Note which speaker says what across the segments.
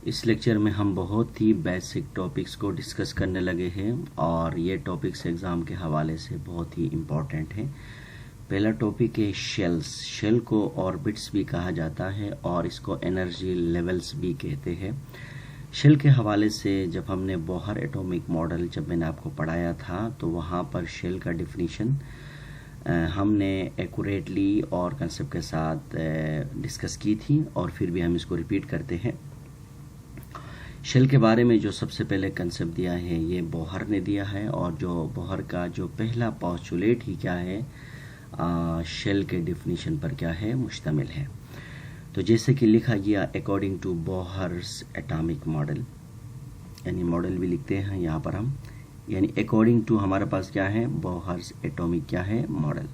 Speaker 1: इस लेक्चर में हम बहुत ही बेसिक टॉपिक्स को डिस्कस करने लगे हैं और ये टॉपिक्स एग्ज़ाम के हवाले से बहुत ही इम्पॉर्टेंट हैं। पहला टॉपिक है शेल्स। शेल को ऑर्बिट्स भी कहा जाता है और इसको एनर्जी लेवल्स भी कहते हैं। शेल के हवाले से जब हमने बोहर एटॉमिक मॉडल जब मैंने आपको पढ़ाया था तो वहाँ पर शेल का डिफिनीशन हमने एक्यूरेटली और कंसेप्ट के साथ डिस्कस की थी और फिर भी हम इसको रिपीट करते हैं। शेल के बारे में जो सबसे पहले कंसेप्ट दिया है ये बोहर ने दिया है और जो बोहर का जो पहला पोस्टुलेट ही क्या है, शेल के डिफिनीशन पर क्या है मुश्तमिल है। तो जैसे कि लिखा गया according to Bohr's atomic model, यानी मॉडल भी लिखते हैं यहाँ पर हम, यानी अकॉर्डिंग टू हमारे पास क्या है बोहर्स एटॉमिक क्या है मॉडल।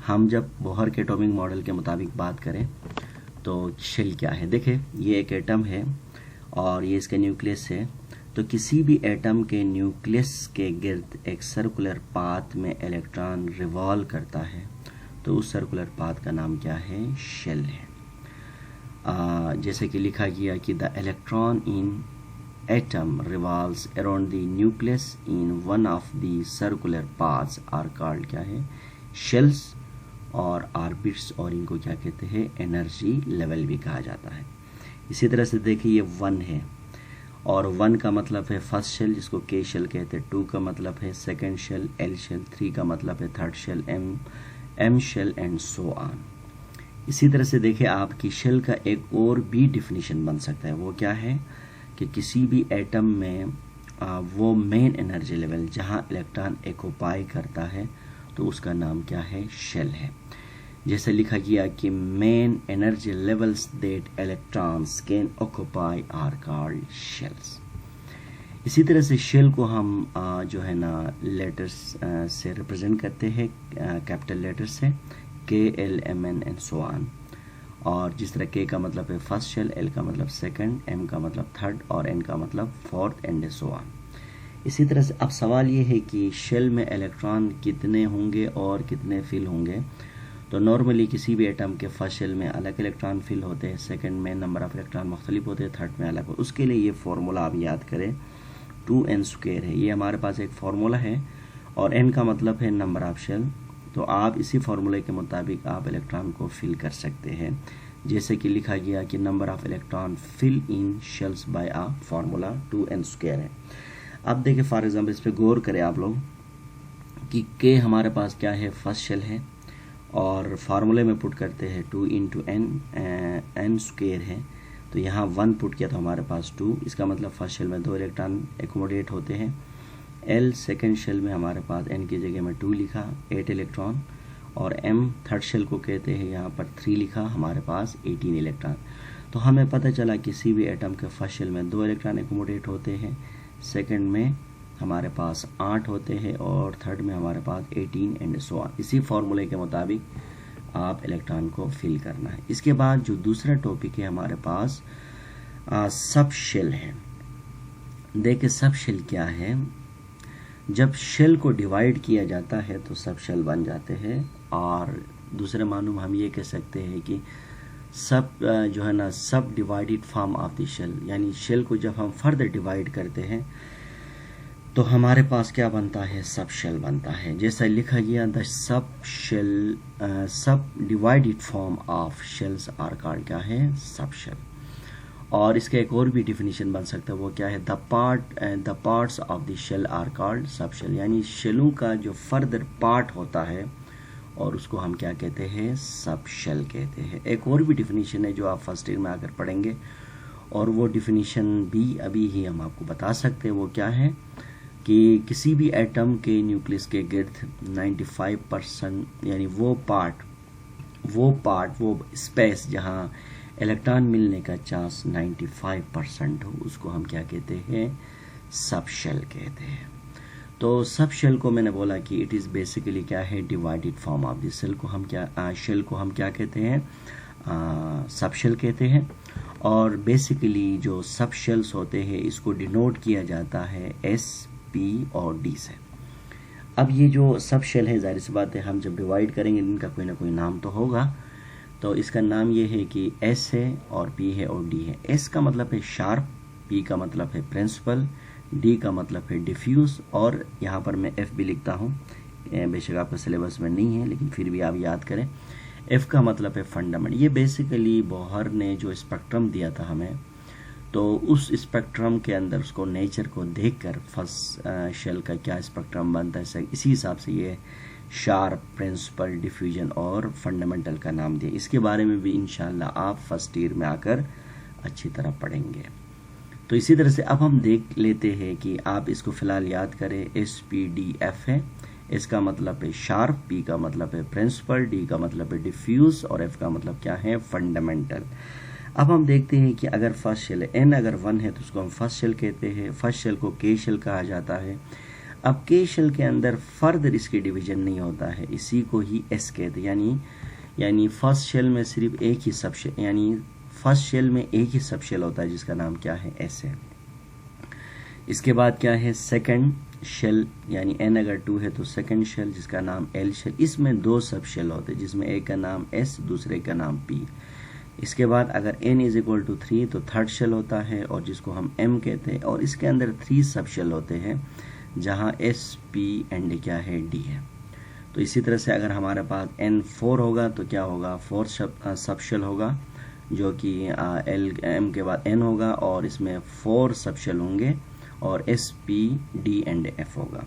Speaker 1: हम जब बोहर के एटॉमिक मॉडल के मुताबिक बात करें तो शेल क्या है, देखें ये एक एटम है और ये इसका न्यूक्लियस है। तो किसी भी एटम के न्यूक्लियस के गिर्द एक सर्कुलर पाथ में इलेक्ट्रॉन रिवॉल्व करता है तो उस सर्कुलर पाथ का नाम क्या है, शेल है। जैसे कि लिखा गया कि the electron in atom revolves around the nucleus in one of the circular paths are called क्या है, शेल्स और ऑर्बिट्स, और इनको क्या कहते हैं एनर्जी लेवल भी कहा जाता है। इसी तरह से देखिए ये 1 है और 1 का मतलब है फर्स्ट शेल जिसको के शेल कहते हैं, 2 का मतलब है सेकंड शेल एल शेल, 3 का मतलब है third shell M shell and so on. इसी तरह से देखिए आपकी शेल का एक और भी डिफिनीशन बन सकता है, वो क्या है कि किसी भी एटम में वो मेन एनर्जी लेवल जहां इलेक्ट्रॉन ऑक्यूपाई करता है तो उसका नाम क्या है, शेल है। जैसे लिखा गया कि main energy levels that electrons can occupy are called shells. इसी तरह से शेल को हम जो है ना लेटर्स से रिप्रेजेंट करते हैं, कैपिटल लेटर से K L M N and so on. और जिस तरह के का मतलब है फर्स्ट शेल, एल का मतलब सेकंड, एम का मतलब थर्ड और एन का मतलब फोर्थ एंड सो ऑन। इसी तरह से अब सवाल ये है कि शेल में इलेक्ट्रॉन कितने होंगे और कितने फिल होंगे। तो नॉर्मली किसी भी एटम के फर्स्ट शेल में अलग इलेक्ट्रॉन फिल होते हैं, सेकंड में नंबर ऑफ इलेक्ट्रॉन मुख्तलिफ होते हैं, थर्ड में अलग हो। उसके लिए ये फार्मूला आप याद करें 2n² है, ये हमारे पास एक फार्मूला है और n का मतलब है नंबर ऑफ शेल। तो आप इसी फार्मूले के मुताबिक आप इलेक्ट्रॉन को फिल कर सकते हैं। जैसे कि लिखा गया कि number of electron fill in shells by a formula 2n² है। अब देखिए फॉर एग्जाम्पल इस पर गौर करें आप लोग कि के हमारे पास क्या है, फर्स्ट शेल है और फार्मूले में पुट करते हैं 2 इंटू n² है। तो यहाँ 1 पुट किया तो हमारे पास 2, इसका मतलब फर्स्ट शेल में 2 इलेक्ट्रॉन एकोमोडेट होते हैं। L सेकेंड शेल में हमारे पास n की जगह में 2 लिखा 8 इलेक्ट्रॉन, और M थर्ड शेल को कहते हैं यहाँ पर 3 लिखा, हमारे पास 18 इलेक्ट्रॉन। तो हमें पता चला किसी भी एटम के फर्स्ट शेल में 2 इलेक्ट्रॉन एकोमोडेट होते हैं, सेकेंड में हमारे पास 8 होते हैं और थर्ड में हमारे पास 18 एंड सो ऑन। इसी फार्मूले के मुताबिक आप इलेक्ट्रॉन को फिल करना है। इसके बाद जो दूसरा टॉपिक है हमारे पास सब शेल है। देखिए सब शेल क्या है, जब शेल को डिवाइड किया जाता है तो सब शेल बन जाते हैं। और दूसरे मालूम हम ये कह सकते हैं कि सब जो है ना subdivided form of the shell, यानी शेल को जब हम फर्दर डिवाइड करते हैं तो हमारे पास क्या बनता है, सब शेल बनता है। जैसा लिखा गया the subshell subdivided form of shells are called क्या है, सब शेल। और इसका एक और भी डिफिनीशन बन सकता है, वो क्या है, the parts of the shell are called subshell, यानी शेलों का जो फर्दर पार्ट होता है और उसको हम क्या कहते हैं, सब शेल कहते हैं। एक और भी डिफिनीशन है जो आप फर्स्ट ईयर में आकर पढ़ेंगे और वो डिफिनीशन भी अभी ही हम आपको बता सकते हैं। वो क्या है कि किसी भी एटम के न्यूक्लियस के गिर्द 95% यानी वो स्पेस जहाँ इलेक्ट्रॉन मिलने का चांस 95% हो, उसको हम क्या कहते हैं, सब शेल कहते हैं। तो सब शेल को मैंने बोला कि इट इज़ बेसिकली क्या है, divided form of the shell को हम क्या शेल को हम क्या कहते हैं, सब शेल कहते हैं। और बेसिकली जो सब शेल्स होते हैं इसको डिनोट किया जाता है S, P और D से। अब ये जो सब शेल है जाहिर सी बात है हम जब डिवाइड करेंगे इनका कोई ना कोई नाम तो होगा। तो इसका नाम ये है कि एस है और पी है और डी है। एस का मतलब है शार्प, पी का मतलब है प्रिंसिपल, डी का मतलब है डिफ्यूज, और यहाँ पर मैं एफ भी लिखता हूँ, बेशक आपका सिलेबस में नहीं है लेकिन फिर भी आप याद करें। एफ का मतलब है फंडामेंट। ये बेसिकली बोहर ने जो स्पेक्ट्रम दिया था हमें, तो उस स्पेक्ट्रम के अंदर उसको नेचर को देखकर फर्स्ट शेल का क्या स्पेक्ट्रम बनता है, इसी हिसाब से ये शार्प, प्रिंसिपल, डिफ्यूजन और फंडामेंटल का नाम दिया। इसके बारे में भी इंशाल्लाह आप फर्स्ट ईयर में आकर अच्छी तरह पढ़ेंगे। तो इसी तरह से अब हम देख लेते हैं कि आप इसको फिलहाल याद करें। SPDF है, इसका मतलब है शार्प, पी का मतलब है प्रिंसिपल, डी का मतलब है डिफ्यूज और एफ का मतलब क्या है, फंडामेंटल। अब हम देखते हैं कि अगर फर्स्ट शेल है, एन अगर 1 है तो उसको हम फर्स्ट शेल कहते हैं। फर्स्ट शेल को के शेल कहा जाता है। अब के शेल के अंदर फर्दर इसकी डिवीजन नहीं होता है, इसी को ही एस कहते हैं। यानी फर्स्ट शेल में सिर्फ एक ही सब शेल, यानी फर्स्ट शेल में एक ही सब शेल होता है जिसका नाम क्या है, एस है। इसके बाद क्या है, सेकंड शेल, यानी एन अगर 2 है तो सेकंड शेल जिसका नाम एल शेल। इसमें 2 सब शेल होते हैं जिसमें एक का नाम एस, दूसरे का नाम पी। इसके बाद अगर n इज इक्वल टू 3 तो थर्ड शेल होता है और जिसको हम m कहते हैं, और इसके अंदर 3 सब शेल होते हैं जहां s, p एंड क्या है, d है। तो इसी तरह से अगर हमारे पास n 4 होगा तो क्या होगा, 4 सब शेल होगा जो कि l m के बाद n होगा, और इसमें 4 सब शेल होंगे और s, p, d and f होगा।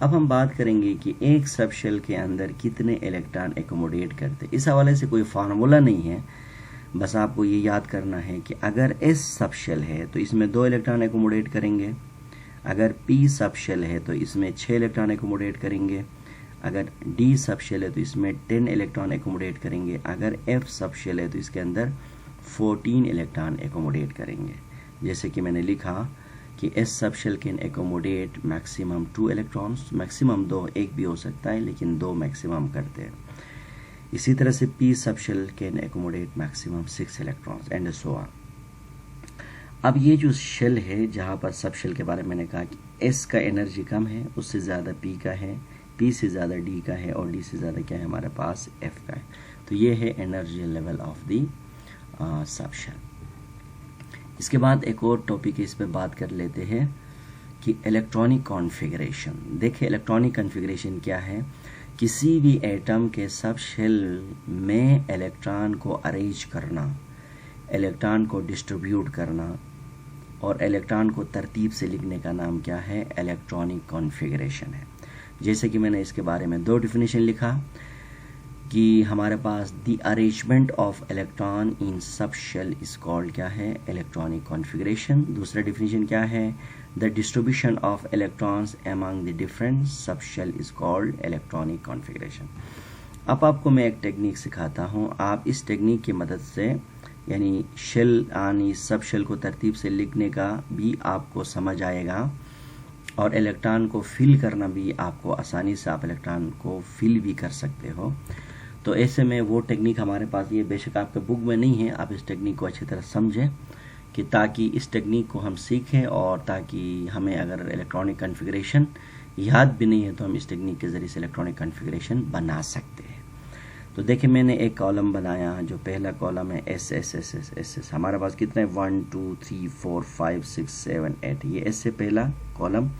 Speaker 1: अब हम बात करेंगे कि एक सब शेल के अंदर कितने इलेक्ट्रॉन एकोमोडेट करते। इस हवाले से कोई फार्मूला नहीं है, बस आपको ये याद करना है कि अगर S सब शेल है तो इसमें 2 इलेक्ट्रॉन एकोमोडेट करेंगे, अगर P सब शेल है तो इसमें 6 इलेक्ट्रॉन एकोमोडेट करेंगे, अगर D सब शेल है तो इसमें 10 इलेक्ट्रॉन एकोमोडेट करेंगे, अगर F सब शेल है तो इसके अंदर 14 इलेक्ट्रॉन एकोमोडेट करेंगे। जैसे कि मैंने लिखा कि S subshell can accommodate maximum 2 electrons, maximum 2, एक भी हो सकता है लेकिन 2 मैक्सिमम करते हैं। इसी तरह से P subshell can accommodate maximum 6 electrons and so on. अब ये जो शेल है जहाँ पर सब शेल के बारे में मैंने कहा कि S का एनर्जी कम है, उससे ज़्यादा P का है, P से ज़्यादा D का है और D से ज़्यादा क्या है हमारे पास, F का है। तो ये है एनर्जी लेवल ऑफ दी सब शेल। इसके बाद एक और टॉपिक इस पर बात कर लेते हैं कि इलेक्ट्रॉनिक कॉन्फ़िगरेशन। देखिए इलेक्ट्रॉनिक कॉन्फ़िगरेशन क्या है, किसी भी एटम के सब शेल में इलेक्ट्रॉन को अरेंज करना, इलेक्ट्रॉन को डिस्ट्रीब्यूट करना और इलेक्ट्रॉन को तरतीब से लिखने का नाम क्या है, इलेक्ट्रॉनिक कॉन्फ़िगरेशन है। जैसे कि मैंने इसके बारे में 2 डिफिनेशन लिखा कि हमारे पास the arrangement of electron in subshell is called क्या है, इलेक्ट्रॉनिक कॉन्फ़िगरेशन। दूसरा डिफिनेशन क्या है, the distribution of electrons among the different subshell is called electronic configuration। अब आपको मैं एक टेक्निक सिखाता हूँ, आप इस टेक्निक की मदद से यानी शेल यानी सब शेल को तरतीब से लिखने का भी आपको समझ आएगा और इलेक्ट्रॉन को फिल करना भी आपको आसानी से, आप इलेक्ट्रॉन को फिल भी कर सकते हो। तो ऐसे में वो टेक्निक हमारे पास, ये बेशक आपके बुक में नहीं है, आप इस टेक्निक को अच्छी तरह समझें कि ताकि इस टेक्निक को हम सीखें और ताकि हमें अगर इलेक्ट्रॉनिक कॉन्फ़िगरेशन याद भी नहीं है तो हम इस टेक्निक के ज़रिए से इलेक्ट्रॉनिक कॉन्फ़िगरेशन बना सकते हैं। तो देखिए मैंने एक कॉलम बनाया, जो पहला कॉलम है S S S S S S. हमारे पास कितने, 1 2 3 4 5 6 7 8, ये एस से पहला कॉलम।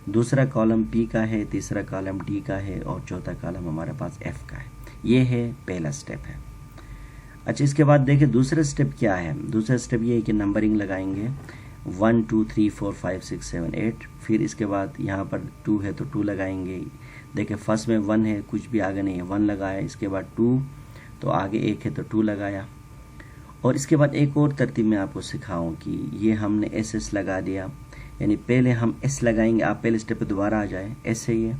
Speaker 1: दूसरा कॉलम पी का है, तीसरा कॉलम डी का है और चौथा कॉलम हमारे पास एफ का है। ये है पहला स्टेप है। अच्छा, इसके बाद देखिए दूसरा स्टेप क्या है। दूसरा स्टेप ये है कि नंबरिंग लगाएंगे 1 2 3 4 5 6 7 8। फिर इसके बाद यहाँ पर 2 है तो 2 लगाएंगे। देखिए फर्स्ट में 1 है, कुछ भी आगे नहीं है, 1 लगाया। इसके बाद 2 तो आगे 1 है तो 2 लगाया। और इसके बाद एक और तरतीब में आपको सिखाऊं कि ये हमने एस एस लगा दिया, यानी पहले हम एस लगाएंगे। आप पहले स्टेप पे दोबारा आ जाए, एस है ये।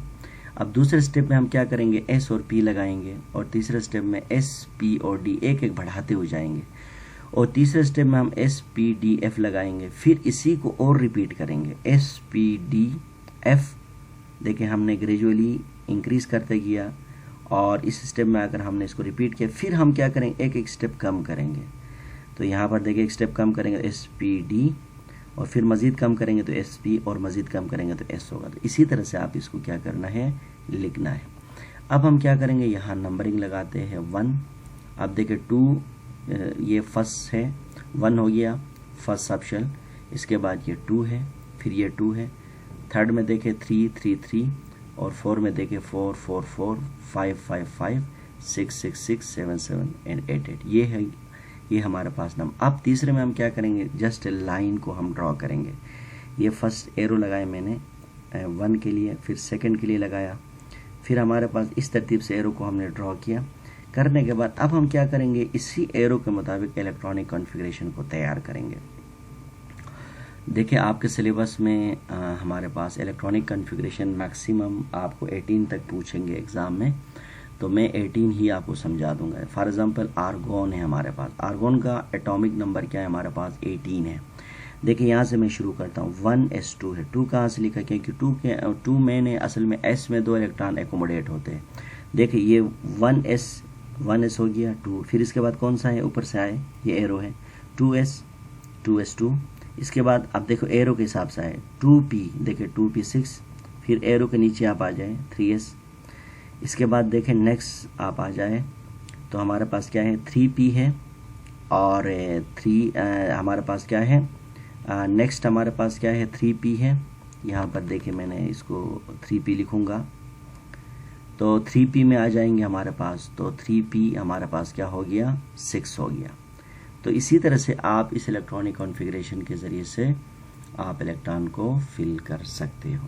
Speaker 1: अब दूसरे स्टेप में हम क्या करेंगे, एस और पी लगाएंगे और तीसरे स्टेप में एस पी और डी एक एक बढ़ाते हुए जाएंगे और तीसरे स्टेप में हम एस पी डी एफ लगाएंगे। फिर इसी को और रिपीट करेंगे, एस पी डी एफ। देखिए हमने ग्रेजुअली इंक्रीज करते गया और इस स्टेप में अगर हमने इसको रिपीट किया, फिर हम क्या करेंगे, एक एक स्टेप कम करेंगे। तो यहाँ पर देखिए एक स्टेप कम करेंगे एस पी डी और फिर मज़ीद कम करेंगे तो एस पी और मज़ीद कम करेंगे तो एस होगा। तो इसी तरह से आप इसको क्या करना है, लिखना है। अब हम क्या करेंगे, यहाँ नंबरिंग लगाते हैं 1 अब देखिए 2 ये फर्स्ट है, 1 हो गया फर्स्ट सब शेल, इसके बाद ये 2 है, फिर ये 2 है, थर्ड में देखें 3 3 3 और 4 में देखें 4 4 4 5 5 5 6 6 6 7 7 एंड 8 8। ये है, ये हमारे पास नंबर। अब तीसरे में हम क्या करेंगे, जस्ट लाइन को हम ड्रॉ करेंगे। ये फर्स्ट एरो लगाया मैंने 1 के लिए, फिर सेकंड के लिए लगाया, फिर हमारे पास इस तरतीब से एरो को हमने ड्रॉ किया। करने के बाद अब हम क्या करेंगे, इसी एरो के मुताबिक इलेक्ट्रॉनिक कॉन्फ़िगरेशन को तैयार करेंगे। देखिए आपके सिलेबस में हमारे पास इलेक्ट्रॉनिक कॉन्फ़िगरेशन मैक्सिमम आपको 18 तक पूछेंगे एग्ज़ाम में, तो मैं 18 ही आपको समझा दूंगा। फॉर एग्जांपल आर्गॉन है हमारे पास, आर्गॉन का एटॉमिक नंबर क्या है हमारे पास 18 है। देखिए यहाँ से मैं शुरू करता हूँ, 1s2 है। 2 कहाँ से लिखा, क्योंकि 2 में असल में s में 2 इलेक्ट्रॉन एकोमोडेट होते हैं। देखिए ये 1s हो गया 2, फिर इसके बाद कौन सा है ऊपर से आए, ये एरो है 2s2। इसके बाद अब देखो एरो के हिसाब से आए 2p, देखिए 2p6, फिर एरो के नीचे आप आ जाए 3s। इसके बाद देखें नेक्स्ट आप आ जाए तो हमारे पास क्या है 3p है, और 3 हमारे पास क्या है नेक्स्ट हमारे पास क्या है 3p है। यहाँ पर देखिए मैंने इसको 3p लिखूँगा तो 3p में आ जाएंगे हमारे पास, तो 3p हमारे पास क्या हो गया 6 हो गया। तो इसी तरह से आप इस इलेक्ट्रॉनिक कॉन्फ़िगरेशन के ज़रिए से आप इलेक्ट्रॉन को फिल कर सकते हो।